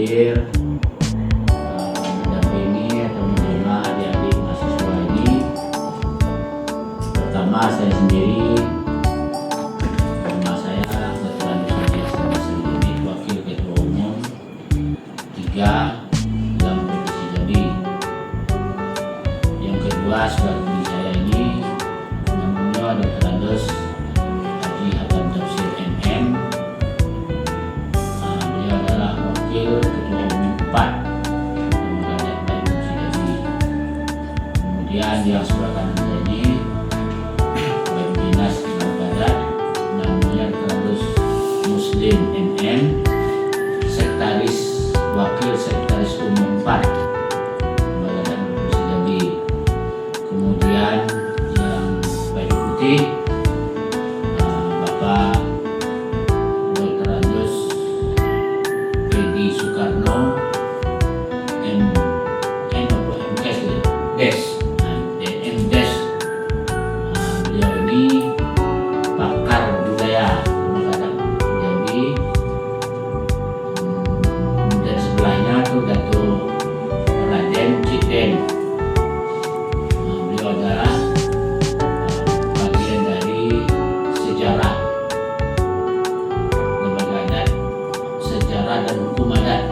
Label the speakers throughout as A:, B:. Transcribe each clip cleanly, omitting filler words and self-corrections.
A: hadir mendampingi atau menerima adik-adik mahasiswa ini. Pertama saya sendiri, nama saya Ketua Muslim Wakil Ketua Umum 3 dalam Provinsi Jambi. Yang kedua saudara saya ini namanya Dr. Andes Haji Hatam Tafsir MM. Beliau adalah Wakil Ketua Umum 4 Lembaga Adat Provinsi Jambi. Kemudian yang sebelah kanan saya ini Kepala Dinas Lembaga Adat namanya Dr. Andes Muslim MM, Wakil Sekretaris Umum 4 Lembaga Adat Provinsi Jambi. Kemudian yang baju putih Bapak Dr. Andes Edi Soekarno MDes. Beliau ini pakar budaya Lembaga Adat Jambi. Dan sebelahnya tuh Datuk Raden Ciden. Beliau adalah bagian dari sejarah Lembaga Adat, sejarah dan hukum adat.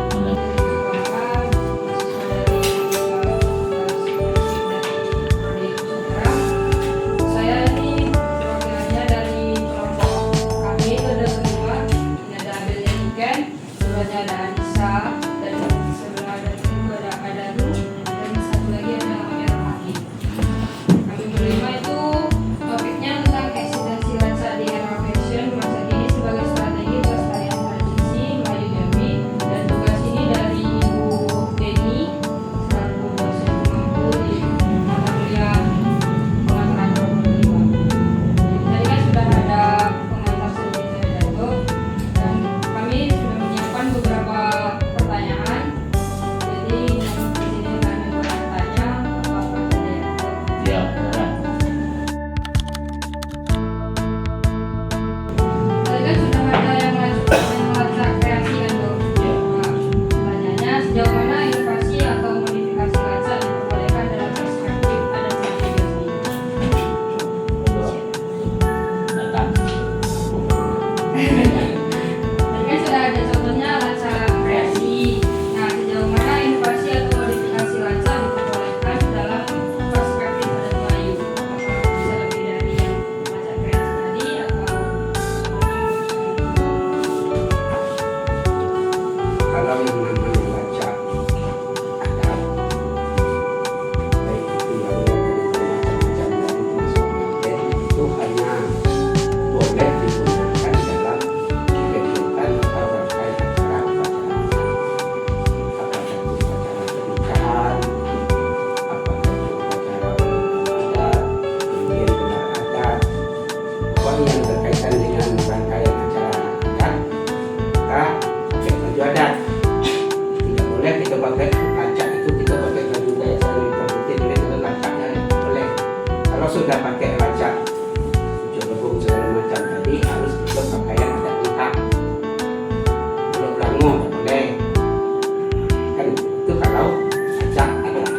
B: Saya ini perwakilannya dari kelompok kami, itu ada berdua. Ini ada Abelia Iken, sebelahnya ada Anissa, dan sebelah dari itu ada Adanu, dan satu lagi ada namanya Rahmati. Kami berlima itu topiknya tentang eksistensi Laca di era fashion masa kini sebagai strategi pelestarian tradisi Melayu Jambi, dan tugas ini dari Ibu Deni selaku dosen mampu di mata kuliah pengantaran 25. Tadi kan sudah ada pengantar sedikit dari Datuk, dan kami sudah menyiapkan beberapa pertanyaan. Jadi di sini kami bertanya apa saja ya.
A: Ya,
B: Tadi kan sudah ada yang melacak kreasi kan tuh.
A: ya.
B: Nah, pertanyaannya sejauh mana inovasi atau modifikasi Laca diperbolehkan dalam perspektif adat Jambi?
A: Datang.
B: Tadi kan sudah ada contohnya Laca kreasi. Nah, sejauh mana inovasi atau modifikasi Laca diperbolehkan dalam perspektif adat Melayu? Apakah bisa lebih dari yang Laca kreasi tadi atau
C: Kalau yang namanya baca adat, baik itu yang macam-macam dari termasuk konten, itu hanya boleh digunakan dalam kegiatan atau rangkaian acara upacara. Apakah itu upacara pernikahan, apakah itu upacara adat, kemudian gelar adat, pokoknya yang berkaitan dengan rangkaian acara adat, maka pakai baju adat. Tidak boleh kita pakai lacak itu kita pakai baju gaya sari hitam putih dengan lacaknya boleh. Kalau sudah pakai lacak baju lebung segala macam tadi harus juga pakaian adat lengkap. Belum langu tidak boleh. Kan itu kalau lacak adat.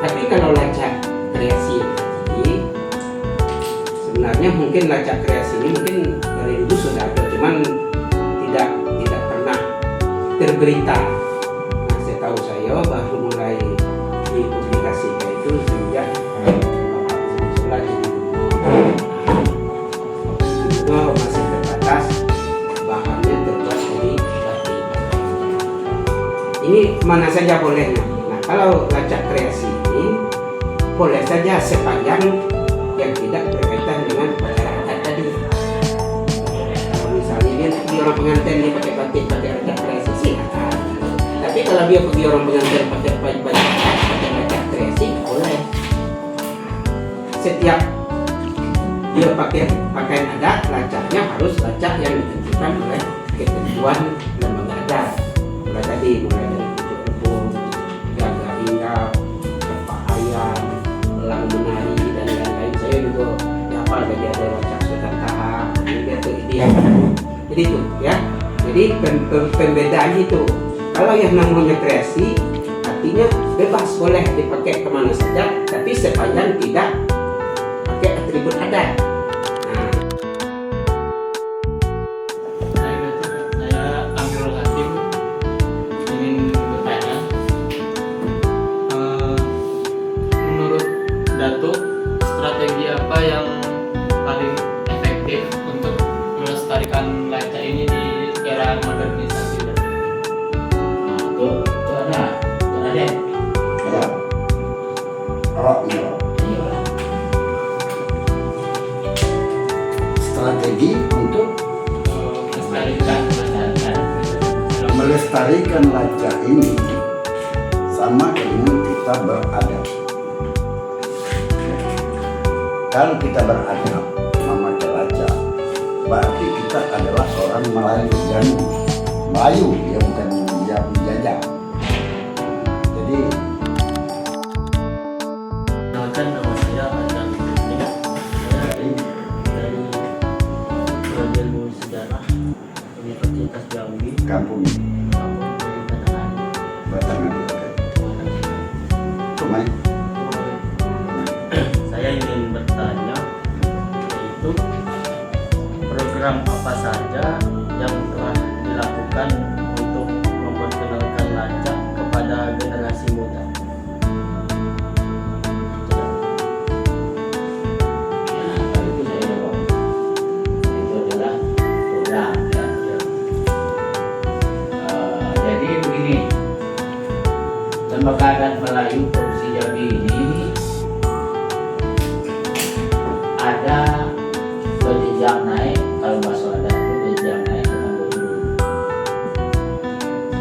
C: Tapi kalau lacak kreasi tadi, sebenarnya mungkin lacak kreasi ini mungkin dari dulu sudah ada, cuman tidak pernah terberita. Nah, saya tahu saya baru mulai dipublikasikan itu sejak Bapak juga masih terbatas, bahannya terbuat dari batik. Ini mana saja bolehnya. Nah, kalau lacak kreasi ini boleh saja sepanjang yang tidak berkaitan dengan upacara adat tadi. Kalau misalnya dia orang pengantin dia pakai batik, pakai lacak kreasi silakan. Tapi kalau dia pergi orang pengantin pakai lacak kreasi boleh. Setiap dia pakai pakaian adat, lacaknya harus lacak yang ditentukan oleh ketentuan lembaga adat. Mulai tadi mulai dari pucuk lebung, gagak hinggap, kepak ayam, elang menari dan lain-lain. Saya juga hafal dari ada lacak sudah tahap, ini dia. Jadi itu ya. Jadi pembedaan itu Kalau yang namanya kreasi artinya bebas, boleh dipakai kemana saja, tapi sepanjang tidak pakai atribut adat. Nah,
A: Saya Amirul Hakim ingin bertanya, menurut Datuk, strategi apa yang paling efektif untuk melestarikan laca ini di era modernisasi?
C: itu ada deh.
D: Ya. Oh iya.
C: Iya.
D: Strategi untuk
A: Melestarikan masyarakat.
D: melestarikan laca ini sama dengan kita beradab. Kalau kita beradab memakai laca, berarti kita adalah orang Melayu dan Melayu, dia bukan dia penjajah. Jadi
E: Kenalkan, nama saya Adam Kusnia. Saya dari Prodi Ilmu Sejarah Universitas Jambi,
D: kampung
E: kampung dari Batangan.
D: Batangan. Cuma
E: Saya ingin bertanya, yaitu program apa saja yang telah dilakukan untuk memperkenalkan laca kepada generasi muda.
A: Nah, kalau itu saya jawab. Itu adalah program ya. Jadi begini, Lembaga Adat Melayu Provinsi Jambi ini ada berjenjang naik. Kalau bahasa adat itu berjenjang naik ke nomor 2.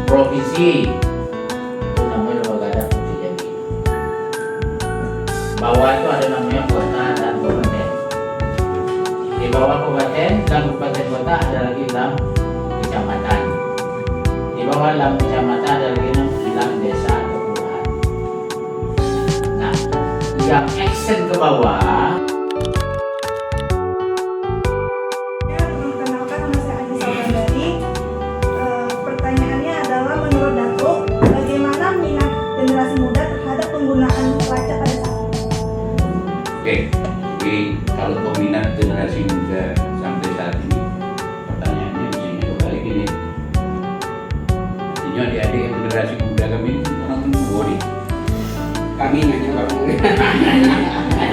A: Provinsi itu namanya Lembaga Adat Provinsi Jambi. Bawah itu ada namanya kota dan kabupaten. Di bawah kabupaten dan kabupaten kota ada lagi 6 kecamatan. Di bawah 6 kecamatan ada lagi 6 desa atau kelurahan. Nah, yang eksen ke bawah
F: Perkenalkan, nama saya Anissa Wulandari. Pertanyaannya adalah, menurut Datuk, bagaimana minat generasi muda terhadap penggunaan laca pada saat ini?
G: Oke, jadi kalau peminat generasi muda sampai saat ini, pertanyaannya mestinya kembali gini. Artinya adik-adik yang generasi muda kami ini orang tua nih.
C: Kami nanya kamu.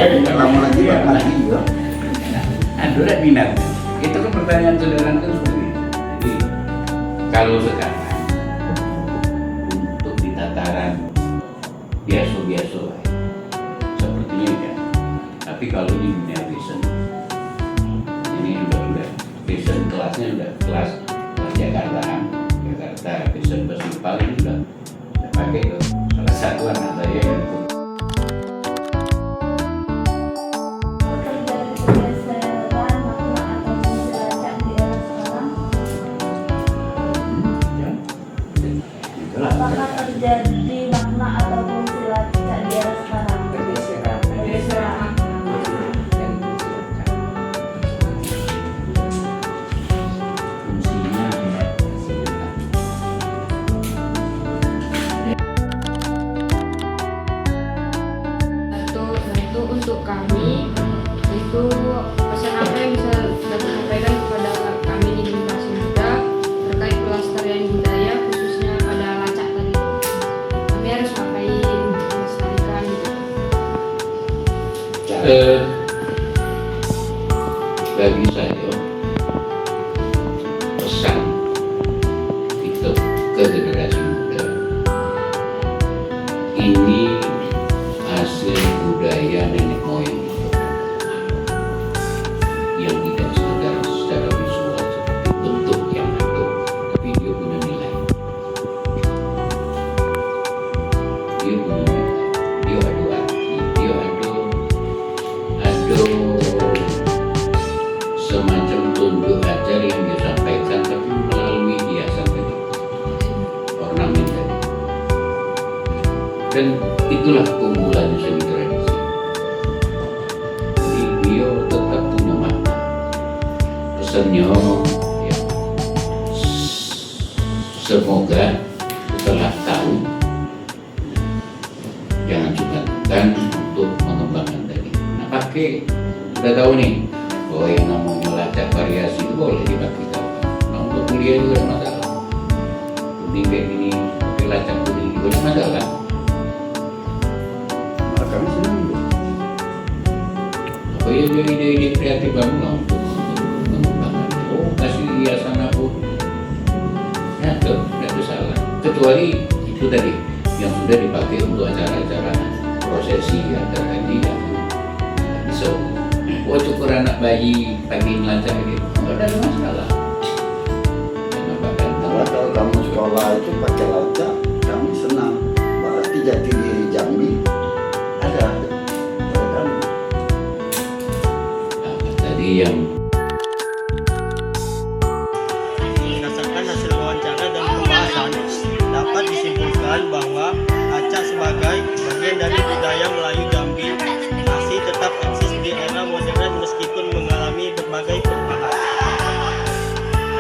D: tidak lama lagi lagi ya.
G: Ada minat. Itu kan pertanyaan saudara kan seperti itu. Jadi kalau sekarang untuk di tataran biasa-biasa lah ya, sepertinya ya. Tapi kalau di dunia fashion, ini sudah fashion kelasnya sudah kelas Jakarta fashion festival ini sudah pakai tuh. Salah satu anak saya yang ikut.
F: Apakah terjadi makna atau fungsi laca di era sekarang?
C: Pergeseran.
B: Pergeseran.
C: Dan
A: fungsinya
B: Tentu untuk kami itu pesan apa yang bisa dapat sampaikan kepada kami di generasi muda terkait pelestarian budaya khususnya pada lacak tadi. Kami harus ngapain melestarikan gitu.
G: Bagi saya pesan itu ke generasi muda ini hasil budaya nenek moyang yang tidak sekedar secara visual seperti bentuk yang ada, tapi dia punya nilai. Dia punya nilai, dia ada arti, dia ada semacam tunjuk ajar yang dia sampaikan, tapi melalui hiasan tadi, ornamen tadi. Dan itulah keunggulan seni tradisi. Jadi dia tetap punya makna. Pesannya ya, semoga setelah tahu, jangan sungkan untuk mengembangkan tadi. Nah, pakai udah tahu nih bahwa yang namanya lacak variasi itu boleh dipakai kapan. Nah, untuk kuliah juga ada masalah. Kuning kayak gini, pakai lacak kuning juga ada masalah.
D: Malah kami senang itu.
G: Apa ya ide-ide kreatif kamu lah untuk mengembangkan. Oh, kasih hiasan aku. Nah, itu tidak bersalah. Kecuali itu tadi yang sudah dipakai untuk acara-acara prosesi atau tadi ya. So, oh cukur anak bayi pagi ngelacak ini, nggak ada masalah.
D: Kalau kamu sekolah itu pakai lacak, kami senang. Berarti jati diri Jambi ada pada kamu.
G: Nah, tadi yang
E: Berdasarkan hasil wawancara dan pembahasan, dapat disimpulkan bahwa lacak sebagai bagian dari budaya Melayu Jambi masih tetap eksis di era modern meskipun mengalami berbagai perubahan.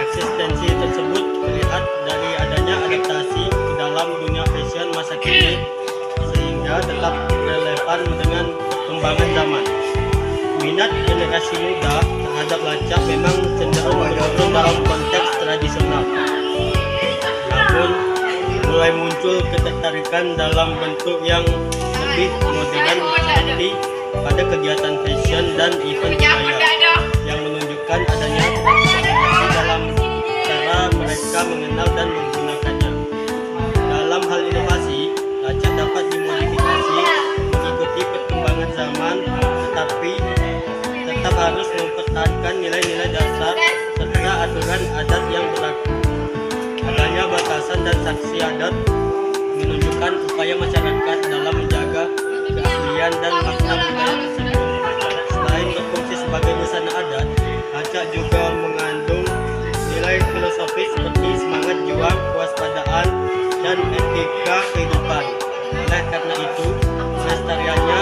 E: Eksistensi tersebut terlihat dari adanya adaptasi ke dalam dunia fashion masa kini sehingga tetap relevan dengan perkembangan zaman. Minat generasi muda terhadap lacak memang cenderung menurun dalam konteks tradisional. Namun, mulai muncul ketertarikan dalam bentuk yang lebih modern seperti pada kegiatan fashion dan event budaya yang menunjukkan adanya transformasi dalam cara mereka mengenal dan menggunakannya. Dalam hal inovasi, lacak dapat dimodifikasi mengikuti perkembangan zaman, tetapi tetap harus mempertahankan nilai-nilai dasar serta aturan adat yang berlaku. Adanya batasan dan saksi adat menunjukkan upaya masyarakat dalam menjaga keaslian dan makna budaya tersebut. Selain berfungsi sebagai busana adat, lacak juga mengandung nilai filosofis seperti semangat juang, kewaspadaan, dan etika kehidupan. Oleh karena itu, pelestariannya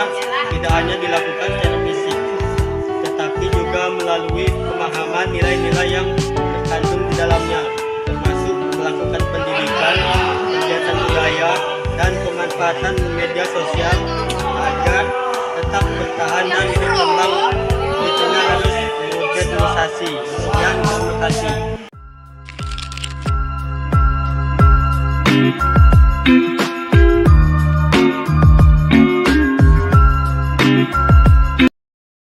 E: tidak hanya dilakukan secara fisik, tetapi juga melalui pemahaman nilai-nilai yang terkandung di dalamnya, termasuk melakukan pendidikan, kegiatan budaya, dan pemanfaatan media sosial agar tetap bertahan dan berkembang di tengah arus modernisasi. Sekian, terima kasih.